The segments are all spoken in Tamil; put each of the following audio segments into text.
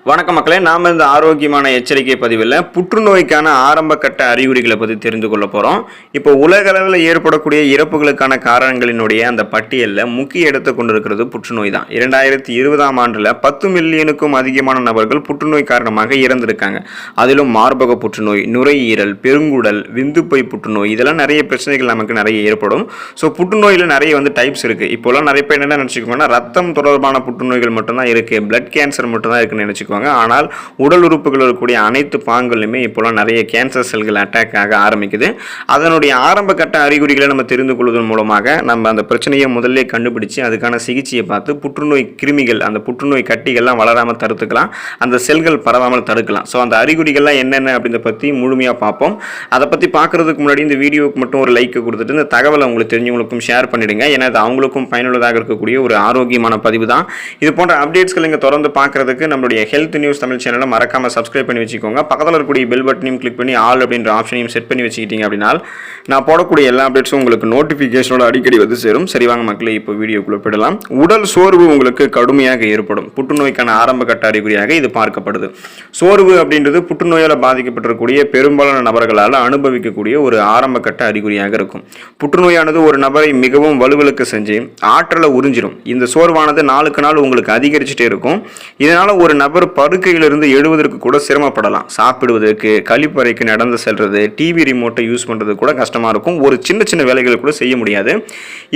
வணக்கம் மக்களே, நாம் இந்த ஆரோக்கியமான எச்சரிக்கை பதிவில் புற்றுநோய்க்கான ஆரம்ப கட்ட அறிகுறிகளை பற்றி தெரிந்து கொள்ள போகிறோம். இப்போ உலக அளவில் ஏற்படக்கூடிய இறப்புகளுக்கான காரணங்களினுடைய அந்த பட்டியலில் முக்கிய இடத்தை கொண்டிருக்கிறது புற்றுநோய் தான். 2020ஆம் ஆண்டில் 10 மில்லியனுக்கும் அதிகமான நபர்கள் புற்றுநோய் காரணமாக இறந்திருக்காங்க. அதிலும் மார்பக புற்றுநோய், நுரையீரல், பெருங்குடல், விந்துப்பை புற்றுநோய், இதெல்லாம் நிறைய பிரச்சனைகள் நமக்கு நிறைய ஏற்படும். ஸோ புற்றுநோயில் நிறைய டைப்ஸ் இருக்குது. இப்போலாம் நிறைய பேர் என்ன நினச்சிக்கோங்கன்னா, ரத்தம் தொடர்பான புற்றுநோய்கள் மட்டும்தான் இருக்குது, பிளட் கேன்சர் மட்டும்தான் இருக்குன்னு நினச்சிக்கோங்க. ஆனால் உடல் உறுப்புகள் இருக்கக்கூடிய அனைத்து பாகங்களிலுமே இப்போலாம் நிறைய கேன்சர் செல்கள் அட்டாக் ஆக ஆரம்பிக்குது. அதனுடைய ஆரம்ப கட்ட அறிகுறிகளை நம்ம தெரிந்து கொள்வதன் மூலமாக நம்ம அந்த பிரச்சனையை முதல்ல கண்டுபிடிச்சு அதுக்கான சிகிச்சையை பார்த்து புற்றுநோய் கிருமிகள், அந்த புற்றுநோய் கட்டிகள்லாம் வளராமல் தடுத்துக்கலாம், அந்த செல்கள் பரவாமல் தடுக்கலாம். ஸோ அந்த அறிகுறிகள்லாம் என்னென்ன அப்படின்றத பற்றி முழுமையாக பார்ப்போம். அதை பற்றி பார்க்குறதுக்கு முன்னாடி இந்த வீடியோவுக்கு மட்டும் ஒரு லைக் கொடுத்துட்டு இந்த தகவலை உங்களுக்கு தெரிஞ்சவங்களுக்கும் ஷேர் பண்ணிடுங்க. ஏன்னா அது அவங்களுக்கும் பயனுள்ளதாக இருக்கக்கூடிய ஒரு ஆரோக்கியமான பதிவு தான். இது போன்ற அப்டேட்ஸ்கள் நீங்கள் தொடர்ந்து பார்க்குறதுக்கு நம்மளுடைய ஹெல்த் நியூஸ் தமிழ் சேனலை மறக்காம சப்ஸ்கிரைப் பண்ணி வச்சுக்கோங்க. பக்கத்தில் இருக்கக்கூடிய பெல் பட்டனையும் கிளிக் பண்ணி ஆல் அப்படின்ற ஆப்ஷனையும் செட் பண்ணி வச்சுக்கிட்டீங்க அப்படின்னா நான் போடக்கூடிய எல்லா அப்டேட்ஸும் உங்களுக்கு நோட்டிஃபிகேஷனோட அடிக்கடி வந்து சேரும். சரிவாங்க மக்களே, இப்போ வீடியோக்குள்ள போயிடலாம். உடல் சோர்வு உங்களுக்கு கடுமையாக ஏற்படும். புற்றுநோய்க்கான ஆரம்ப கட்ட அறிகுறியாக இது பார்க்கப்படுது. சோர்வு அப்படின்றது புற்றுநோயால் பாதிக்கப்பட்டிருக்கக்கூடிய பெரும்பாலான நபர்களால் அனுபவிக்கக்கூடிய ஒரு ஆரம்ப கட்ட அறிகுறியாக இருக்கும். புற்றுநோயானது ஒரு நபரை மிகவும் வலுவிழக்க செஞ்சு ஆற்றலை உறிஞ்சிடும். இந்த சோர்வானது நாளுக்கு நாள் உங்களுக்கு அதிகரிச்சுட்டே இருக்கும். இதனால ஒரு நபர் படுக்கையிலிருந்து எழுவதற்கு கூட சிரமப்படலாம். சாப்பிடுவதற்கு, கழிப்பறைக்கு நடந்து செல்றது, டிவி ரிமோட்டை யூஸ் பண்ணுறது கூட கஷ்டமாக இருக்கும். ஒரு சின்ன சின்ன வேலைகளை கூட செய்ய முடியாது.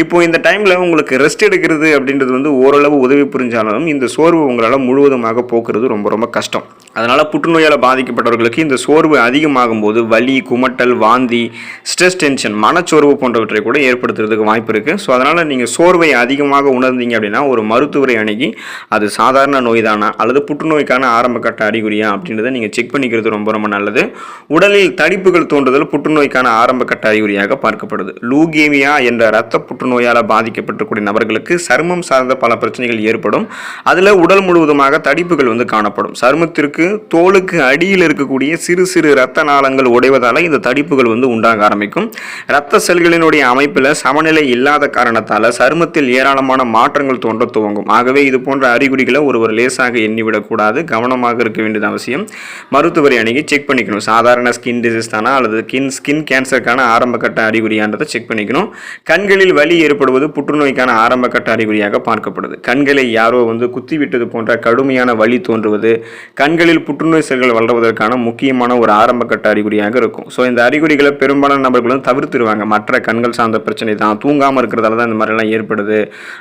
இப்போ இந்த டைமில் உங்களுக்கு ரெஸ்ட் எடுக்கிறது அப்படின்றது ஓரளவு உதவி புரிஞ்சாலும் இந்த சோர்வு உங்களால் முழுவதுமாக போக்குறது ரொம்ப ரொம்ப கஷ்டம். அதனால் புற்றுநோயால் பாதிக்கப்பட்டவர்களுக்கு இந்த சோர்வு அதிகமாகும் போது வலி, குமட்டல், வாந்தி, ஸ்ட்ரெஸ், டென்ஷன், மனச்சோர்வு போன்றவற்றை கூட ஏற்படுத்துறதுக்கு வாய்ப்பு இருக்குது. ஸோ அதனால் நீங்கள் சோர்வை அதிகமாக உணர்ந்தீங்க அப்படின்னா ஒரு மருத்துவரை அணுகி அது சாதாரண நோய் தானா அல்லது புற்றுநோய்க்கான ஆரம்ப கட்ட அறிகுறியா அப்படின்றத நீங்கள் செக் பண்ணிக்கிறது ரொம்ப ரொம்ப நல்லது. உடலில் தடிப்புகள் தோன்றுதல் புற்றுநோய்க்கான ஆரம்ப கட்ட அறிகுறியாக பார்க்கப்படுது. லூகேமியா என்ற இரத்த புற்றுநோயால் பாதிக்கப்பட்டிருக்கூடிய நபர்களுக்கு சருமம் சார்ந்த பல பிரச்சனைகள் ஏற்படும். அதில் உடல் முழுவதுமாக தடிப்புகள் காணப்படும். சருமத்திற்கு, தோலுக்கு அடியில் இருக்கக்கூடிய சிறு சிறு இரத்த நாளங்கள் உடைவதால் இந்த தடிப்புகள் உண்டாக ஆரம்பிக்கும். இரத்த செல்களினுடைய அமைப்பில் சமநிலை இல்லாத காரணத்தால் சருமத்தில் ஏராளமான மாற்றங்கள் தோன்ற துவங்கும். ஆகவே இது போன்ற அறிகுறிகளை ஒருவர் லேசாக எண்ணிவிடக்கூடாது, கவனமாக இருக்க வேண்டியது அவசியம். மருத்துவரை அணுகி செக் பண்ணிக்கணும். சாதாரண ஸ்கின் டிசீஸ் தானா அல்லது ஸ்கின் கேன்சருக்கான ஆரம்ப கட்ட அறிகுறியான்றதை செக் பண்ணிக்கணும். கண்களில் வலி ஏற்படுவது புற்றுநோய்க்கான ஆரம்ப கட்ட அறிகுறியாக பார்க்கப்படுது. கண்களை யாரோ குத்திவிட்டது போன்ற கடுமையான வலி தோன்றுவது கண்களில் புற்றுநோய் செல்கள் வளர்வதற்கான முக்கியமான ஒரு ஆரம்ப கட்ட அறிகுறியாக இருக்கும். ஸோ இந்த அறிகுறிகளை பெரும்பாலான நபர்களும் தவிர்த்துருவாங்க. மற்ற கண்கள் சார்ந்த பிரச்சனை தான், தூங்காமல் இருக்கிறதால தான் இந்த மாதிரிலாம் ஏற்படுது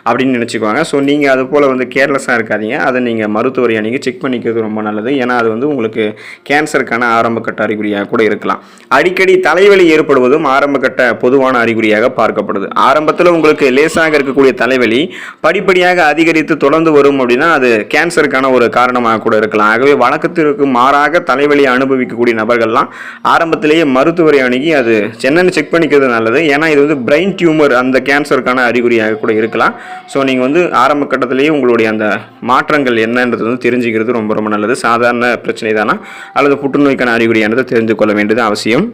அப்படின்னு நினச்சிக்குவாங்க. ஸோ நீங்கள் அது போல் கேர்லெஸ்ஸாக இருக்காதீங்க. அதை நீங்கள் மருத்துவரை அணுகி செக் பண்ணிக்கிறது ரொம்ப நல்லது. ஏன்னா அது உங்களுக்கு கேன்சருக்கான ஆரம்ப கட்ட அறிகுறியாக கூட இருக்கலாம். அடிக்கடி தலைவலி ஏற்படுவதும் ஆரம்ப கட்ட பொதுவான அறிகுறியாக பார்க்கப்படுது. ஆரம்பத்தில் உங்களுக்கு லேசாக இருக்கக்கூடிய தலைவலி படிப்படியாக அதிகரித்து தொடர்ந்து வரும் அப்படின்னா அது கேன்சருக்கான ஒரு காரணமாக கூட இருக்கலாம். ஆகவே வழக்கத்திற்கு மாறாக தலைவலி அனுபவிக்கக்கூடிய நபர்கள்லாம் ஆரம்பத்திலேயே மருத்துவரை அணுகி அது என்னன்னு செக் பண்ணிக்கிறது நல்லது. ஏன்னா இது பிரெயின் டியூமர், அந்த கேன்சருக்கான அறிகுறியாக கூட இருக்கலாம். ஸோ நீங்கள் ஆரம்ப கட்டத்திலேயே உங்களுடைய அந்த மாற்றங்கள் என்னன்றது தெரிஞ்சுக்கிறது ரொம்ப ரொம்ப நல்லது. சாதாரண பிரச்சனை தானா அல்லது புற்றுநோய்க்கான அறிகுறியானது தெரிந்து கொள்ள வேண்டியது அவசியம்.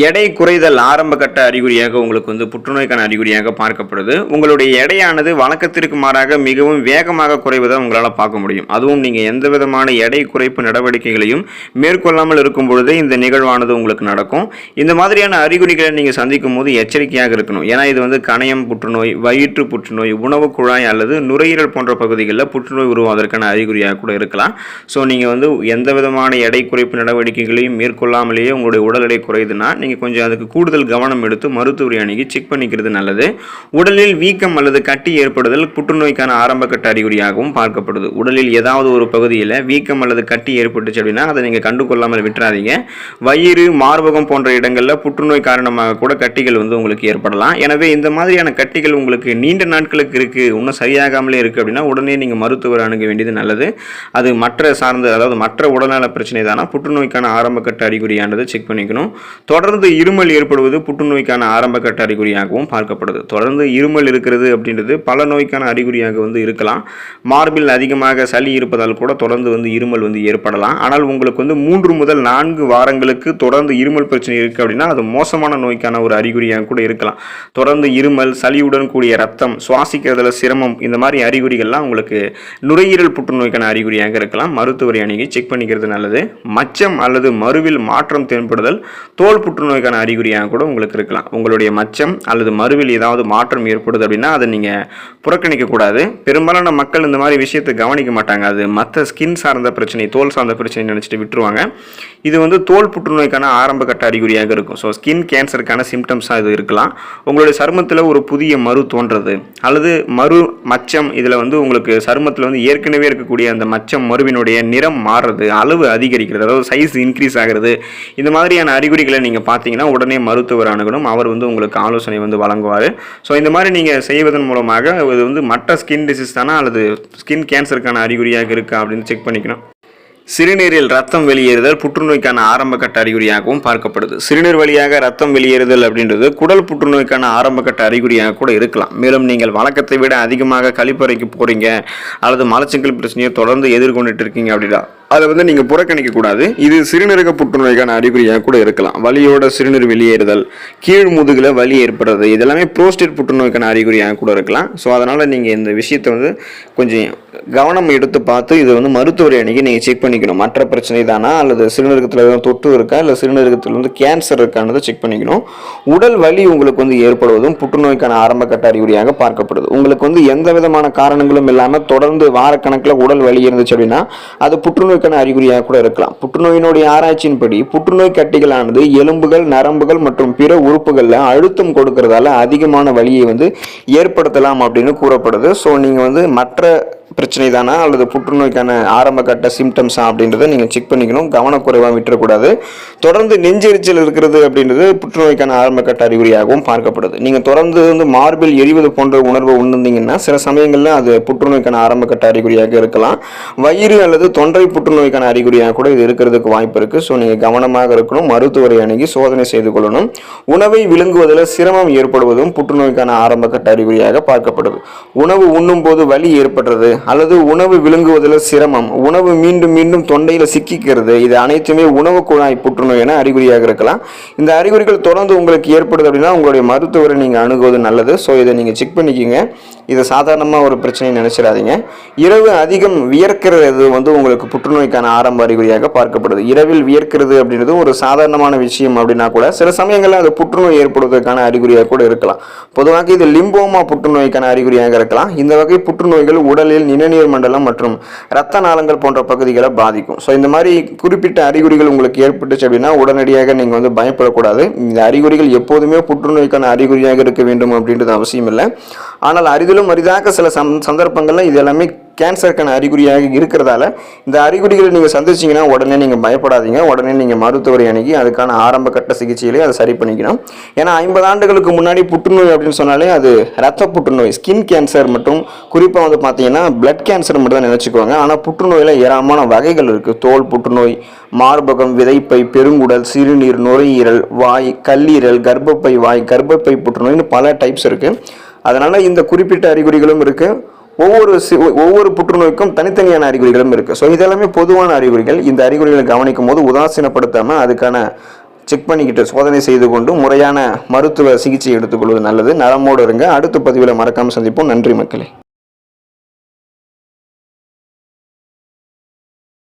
எடை குறைதல் ஆரம்ப கட்ட அறிகுறியாக உங்களுக்கு புற்றுநோய்க்கான அறிகுறியாக பார்க்கப்படுது. உங்களுடைய எடையானது வழக்கத்திற்கு மாறாக மிகவும் வேகமாக குறைவதை உங்களால் பார்க்க முடியும். அதுவும் நீங்கள் எந்த விதமான எடை குறைப்பு நடவடிக்கைகளையும் மேற்கொள்ளாமல் இருக்கும் பொழுதே இந்த நிகழ்வானது உங்களுக்கு நடக்கும். இந்த மாதிரியான அறிகுறிகளை நீங்கள் சந்திக்கும் போது எச்சரிக்கையாக இருக்கணும். ஏன்னா இது கணையம் புற்றுநோய், வயிற்று புற்றுநோய், உணவு குழாய் அல்லது நுரையீரல் போன்ற பகுதிகளில் புற்றுநோய் உருவாவதற்கான அறிகுறியாக கூட இருக்கலாம். ஸோ நீங்கள் எந்த விதமான எடை குறைப்பு நடவடிக்கைகளையும் மேற்கொள்ளாமலேயே உங்களுடைய உடல் எடை குறையுதுன்னா நீங்கள் கொஞ்சம் அதுக்கு கூடுதல் கவனம் எடுத்து மருத்துவரை அணுகி செக் பண்ணிக்கிறது நல்லது. உடலில் வீக்கம் அல்லது கட்டி ஏற்படுதல் புற்றுநோய்க்கான ஆரம்ப கட்ட அறிகுறியாகவும் பார்க்கப்படுது. உடலில் ஏதாவது ஒரு பகுதியில் வீக்கம் அல்லது கட்டி ஏற்பட்டுச்சு அப்படின்னா அதை நீங்கள் கண்டுகொள்ளாமல் விட்டுறாதீங்க. வயிறு, மார்பகம் போன்ற இடங்களில் புற்றுநோய் காரணமாக கூட கட்டிகள் உங்களுக்கு ஏற்படலாம். எனவே இந்த மாதிரியான கட்டிகள் உங்களுக்கு நீண்ட நாட்களுக்கு இருக்குது, இன்னும் சரியாகாமலே இருக்குது அப்படின்னா உடனே நீங்கள் மருத்துவரை அணுக வேண்டியது நல்லது. அது மற்ற உடல்நல பிரச்சனை தானா புற்றுநோய்க்கான ஆரம்ப கட்ட அறிகுறியானது செக் பண்ணிக்கணும். தொடர் தொடர்ந்து இருமல் ஏற்படுவது புற்றுநோய்க்கான ஆரம்ப கட்ட அறிகுறியாகவும் பார்க்கப்படுது. தொடர்ந்து இருமல் இருக்கிறது அப்படின்றது பல நோய்க்கான அறிகுறியாக இருக்கலாம். மார்பில் அதிகமாக சளி இருப்பதால் கூட தொடர்ந்து இருமல் ஏற்படலாம். ஆனால் உங்களுக்கு 3 முதல் 4 வாரங்களுக்கு தொடர்ந்து இருமல் பிரச்சனை இருக்குது அப்படின்னா அது மோசமான நோய்க்கான ஒரு அறிகுறியாக கூட இருக்கலாம். தொடர்ந்து இருமல், சளியுடன் கூடிய ரத்தம், சுவாசிக்கிறதுல சிரமம், இந்த மாதிரி அறிகுறிகள்லாம் உங்களுக்கு நுரையீரல் புற்றுநோய்க்கான அறிகுறியாக இருக்கலாம். மருத்துவரை அணுகி செக் பண்ணிக்கிறது நல்லது. மச்சம் அல்லது மருவில் மாற்றம் தென்படுதல் தோல் புற்றுநோய்க்கான அறிகுறியாக கூட உங்களுக்கு இருக்கலாம். உங்களுடைய மச்சம் அல்லது மருவில் ஏதாவது மாற்றம் ஏற்படுது அப்படின்னா அதை நீங்கள் புறக்கணிக்க கூடாது. பெரும்பாலான மக்கள் இந்த மாதிரி விஷயத்தை கவனிக்க மாட்டாங்க. அது மற்ற ஸ்கின் சார்ந்த பிரச்சனை, தோல் சார்ந்த பிரச்சனை நினச்சிட்டு விட்டுருவாங்க. இது தோல் புற்றுநோய்க்கான ஆரம்ப கட்ட அறிகுறியாக இருக்கும். ஸோ ஸ்கின் கேன்சருக்கான சிம்டம்ஸாக இது இருக்கலாம். உங்களுடைய சருமத்தில் ஒரு புதிய மரு தோன்றது அல்லது மரு மச்சம், இதில் உங்களுக்கு சருமத்தில் ஏற்கனவே இருக்கக்கூடிய அந்த மச்சம் மருவினுடைய நிறம் மாறுறது, அளவு அதிகரிக்கிறது, அதாவது சைஸ் இன்க்ரீஸ் ஆகிறது, இந்த மாதிரியான அறிகுறிகளை நீங்கள் பார்த்தீங்கன்னா உடனே மருத்துவர் அணுகணும். அவர் உங்களுக்கு ஆலோசனை வழங்குவார். ஸோ இந்த மாதிரி நீங்கள் செய்வதன் மூலமாக இது மற்ற ஸ்கின் டிசீஸ் தானா அல்லது ஸ்கின் கேன்சருக்கான அறிகுறியாக இருக்கா அப்படின்னு செக் பண்ணிக்கணும். சிறுநீரில் ரத்தம் வெளியேறுதல் புற்றுநோய்க்கான ஆரம்ப கட்ட அறிகுறியாகவும் பார்க்கப்படுது. சிறுநீர் வழியாக ரத்தம் வெளியேறுதல் அப்படின்றது குடல் புற்றுநோய்க்கான ஆரம்ப கட்ட அறிகுறியாக கூட இருக்கலாம். மேலும் நீங்கள் வழக்கத்தை விட அதிகமாக கழிப்பறைக்கு போறீங்க அல்லது மலச்சிக்கல் பிரச்சனையை தொடர்ந்து எதிர்கொண்டுட்டு இருக்கீங்க அப்படின்னா அதை நீங்கள் புறக்கணிக்க கூடாது. இது சிறுநீரக புற்றுநோய்க்கான அறிகுறியாக கூட இருக்கலாம். வலியோட சிறுநீர் வெளியேறுதல், கீழ் முதுகில் வலி ஏற்படுறது, இதெல்லாமே புரோஸ்டேட் புற்றுநோய்க்கான அறிகுறியாக கூட இருக்கலாம். ஸோ அதனால் நீங்கள் இந்த விஷயத்தை கொஞ்சம் கவனம் எடுத்து பார்த்து இதை மருத்துவரை அணுகி நீங்கள் செக் பண்ணிக்கணும். மற்ற பிரச்சனை தானா அல்லது சிறுநீரகத்தில் எதுவும் தொற்று இருக்கா இல்லை சிறுநீரகத்தில் கேன்சர் இருக்கானதை செக் பண்ணிக்கணும். உடல் வலி உங்களுக்கு ஏற்படுவதும் புற்றுநோய்க்கான ஆரம்ப கட்ட அறிகுறியாக பார்க்கப்படுது. உங்களுக்கு எந்த விதமான காரணங்களும் இல்லாமல் தொடர்ந்து வாரக்கணக்கில் உடல் வலி இருந்துச்சு அப்படின்னா அது புற்றுநோய் அறிகுறியாக கூட இருக்கலாம். புற்றுநோயினுடைய ஆராய்ச்சியின்படி புற்றுநோய் கட்டிகளானது எலும்புகள், நரம்புகள் மற்றும் பிற உறுப்புகள்ல அழுத்தம் கொடுக்கறதால அதிகமான வலியை ஏற்படுத்தலாம் அப்படின்னு கூறப்படுது. ஸோ நீங்க மற்ற பிரச்சனை தானா அல்லது புற்றுநோய்க்கான ஆரம்ப கட்ட சிம்டம்ஸா அப்படின்றத நீங்கள் செக் பண்ணிக்கணும். கவனக்குறைவாக விட்டுறக்கூடாது. தொடர்ந்து நெஞ்செரிச்சல் இருக்கிறது அப்படின்றது புற்றுநோய்க்கான ஆரம்ப கட்ட அறிகுறியாகவும் பார்க்கப்படுது. நீங்கள் தொடர்ந்து மார்பில் எரிவது போன்ற உணர்வு உணர்ந்தீங்கன்னா சில சமயங்களில் அது புற்றுநோய்க்கான ஆரம்ப கட்ட அறிகுறியாக இருக்கலாம். வயிறு அல்லது தொண்டை புற்றுநோய்க்கான அறிகுறியாக கூட இது இருக்கிறதுக்கு வாய்ப்பு இருக்குது. ஸோ நீங்கள் கவனமாக இருக்கணும். மருத்துவரை அணுகி சோதனை செய்து கொள்ளணும். உணவை விழுங்குவதில் சிரமம் ஏற்படுவதும் புற்றுநோய்க்கான ஆரம்ப கட்ட அறிகுறியாக பார்க்கப்படுது. உணவு உண்ணும் போது வலி ஏற்படுறது அல்லது உணவு விழுங்குவதில் சிரமம், உணவு மீண்டும் மீண்டும் தொண்டையில் சிக்கிக்கிறது, இது அனைத்துமே உணவு குழாய் புற்றுநோய் என அறிகுறியாக இருக்கலாம். இந்த அறிகுறிகள் தொடர்ந்து உங்களுக்கு ஏற்படுது அப்படின்னா உங்களுடைய மருத்துவரை நீங்கள் அணுகுவது நல்லது. ஸோ இதை நீங்கள் செக் பண்ணிக்கிங்க. இது சாதாரணமாக ஒரு பிரச்சனை நினைச்சிடாதீங்க. இரவு அதிகம் வியர்க்கிறது உங்களுக்கு புற்றுநோய்க்கான ஆரம்ப அறிகுறியாக பார்க்கப்படுது. இரவில் வியர்க்கிறது அப்படின்றது ஒரு சாதாரணமான விஷயம் அப்படின்னா கூட சில சமயங்களில் அது புற்றுநோய் ஏற்படுவதற்கான அறிகுறியாக கூட இருக்கலாம். பொதுவாக இது லிம்போமா புற்றுநோய்க்கான அறிகுறியாக இருக்கலாம். இந்த வகை புற்றுநோய்கள் உடலில் நிணநீர் மண்டலம் மற்றும் இரத்த நாளங்கள் போன்ற பகுதிகளை பாதிக்கும். ஸோ இந்த மாதிரி குறிப்பிட்ட அறிகுறிகள் உங்களுக்கு ஏற்பட்டுச்சு அப்படின்னா உடனடியாக நீங்கள் பயப்படக்கூடாது. இந்த அறிகுறிகள் எப்போதுமே புற்றுநோய்க்கான அறிகுறியாக இருக்க வேண்டும் அப்படின்றது அவசியம் இல்லை. ஆனால் அரிதாக சில சந்தர்ப்பங்கள்ல இது எல்லாமே கேன்சருக்கான அறிகுறியாக இருக்கிறதால இந்த அறிகுறிகளை நீங்கள் சந்திச்சிங்கன்னா உடனே நீங்கள் பயப்படாதீங்க. உடனே நீங்கள் மருத்துவரை அணுகி அதுக்கான ஆரம்ப கட்ட சிகிச்சையிலே அதை சரி பண்ணிக்கணும். ஏன்னா 50 ஆண்டுகளுக்கு முன்னாடி புற்றுநோய் அப்படின்னு சொன்னாலே அது ரத்த புற்றுநோய், ஸ்கின் கேன்சர் மற்றும் குறிப்பாக பார்த்தீங்கன்னா பிளட் கேன்சர் மட்டும் தான் நினைச்சுக்குவாங்க. ஆனால் புற்றுநோயில் ஏராளமான வகைகள் இருக்குது. தோல் புற்றுநோய், மார்பகம், விதைப்பை, பெருங்குடல், சிறுநீர், நுரையீரல், வாய், கல்லீரல், கர்ப்பப்பை வாய், கர்ப்பப்பை புற்றுநோய்னு பல டைப்ஸ் இருக்குது. அதனால் இந்த குறிப்பிட்ட அறிகுறிகளும் இருக்குது. ஒவ்வொரு புற்றுநோய்க்கும் தனித்தனியான அறிகுறிகளும் இருக்குது. ஸோ இதெல்லாமே பொதுவான அறிகுறிகள். இந்த அறிகுறிகளை கவனிக்கும் போது உதாசீனப்படுத்தாமல் அதுக்கான செக் பண்ணிக்கிட்டு சோதனை செய்து கொண்டு முறையான மருத்துவ சிகிச்சை எடுத்துக்கொள்வது நல்லது. நலமோடு இருங்க. அடுத்த பதிவில் மறக்காமல் சந்திப்போம். நன்றி மக்களே.